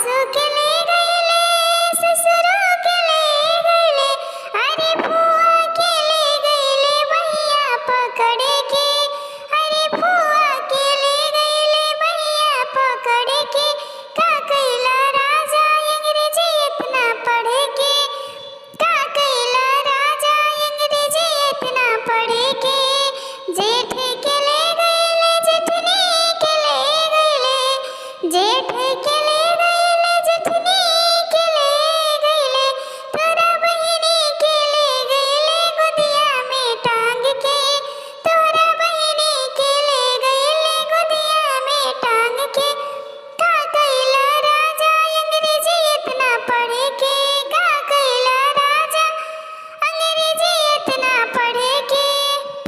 सासू के ले गईले ससुर के ले गईले, अरे फुआ के ले गईले भैया पकड़ के, अरे फुआ के ले गईले भैया पकड़ के। का कैला राजा अंग्रेजी इतना पढ़ के, का कैला राजा अंग्रेजी इतना पढ़ के। जेठ के ले गईले जेठनी के ले गईले, जेठ के